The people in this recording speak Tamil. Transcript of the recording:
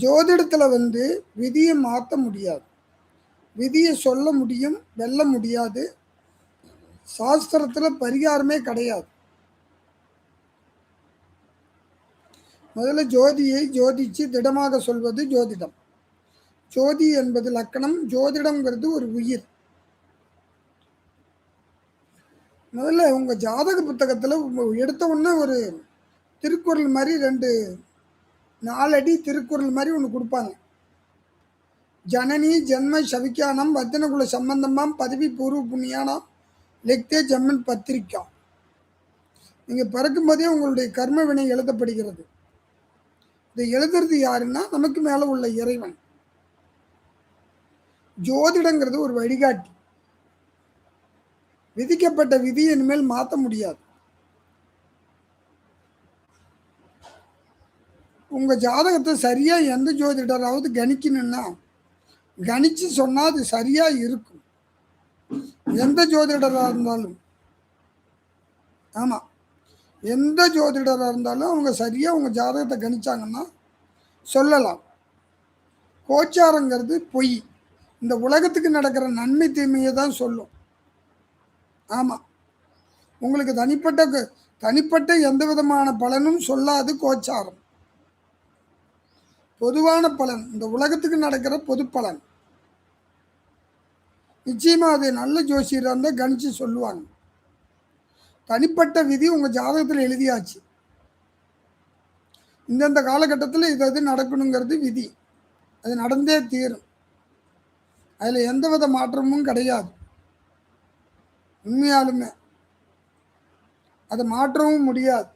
ஜோதிடத்தில் விதியை மாற்ற முடியாது. விதியை சொல்ல முடியும், வெல்ல முடியாது. சாஸ்திரத்தில் பரிகாரமே கிடையாது. முதல்ல ஜோதியை ஜோதிச்சு திடமாக சொல்வது ஜோதிடம். ஜோதி என்பது லக்கணம், ஜோதிடம்ங்கிறது ஒரு உயிர். முதல்ல உங்கள் ஜாதக புத்தகத்தில் எடுத்த உடனே ஒரு திருக்குறள் மாதிரி 4 அடி திருக்குறள் மாதிரி ஒன்று கொடுப்பாங்க. ஜனனி ஜென்ம சவிக்கானம் வத்தனகுல சம்பந்தமாம் பதவி பூர்வ புண்ணியானாம் லெக்தே ஜம்மன் பத்திரிக்கா. நீங்கள் பிறக்கும்போதே உங்களுடைய கர்ம வினை எழுதப்படுகிறது. இதை எழுதுறது யாருன்னா நமக்கு மேலே உள்ள இறைவன். ஜோதிடங்கிறது ஒரு வழிகாட்டி. விதிக்கப்பட்ட விதியை இனிமேல் மாற்ற முடியாது. உங்கள் ஜாதகத்தை சரியாக எந்த ஜோதிடராவது கணிக்கணும்னா கணிச்சு சொன்னால் அது சரியாக இருக்கும். எந்த ஜோதிடராக இருந்தாலும், ஆமாம், எந்த ஜோதிடராக இருந்தாலும் அவங்க சரியாக உங்கள் ஜாதகத்தை கணிச்சாங்கன்னா சொல்லலாம். கோச்சாரங்கிறது பொய். இந்த உலகத்துக்கு நடக்கிற நன்மை தீமையை தான் சொல்லும். ஆமாம், உங்களுக்கு தனிப்பட்ட எந்த விதமான பலனும் சொல்லாது கோச்சாரம். பொதுவான பலன், இந்த உலகத்துக்கு நடக்கிற பொது பலன். நிச்சயமாக அது நல்ல ஜோசியராக இருந்தால் கணிச்சு சொல்லுவாங்க. தனிப்பட்ட விதி உங்கள் ஜாதகத்தில் எழுதியாச்சு. இந்தந்த காலகட்டத்தில் இது நடக்கணுங்கிறது விதி. அது நடந்தே தீரும். அதில் எந்த வித மாற்றமும் கிடையாது. உண்மையாலுமே அதை மாற்றவும் முடியாது.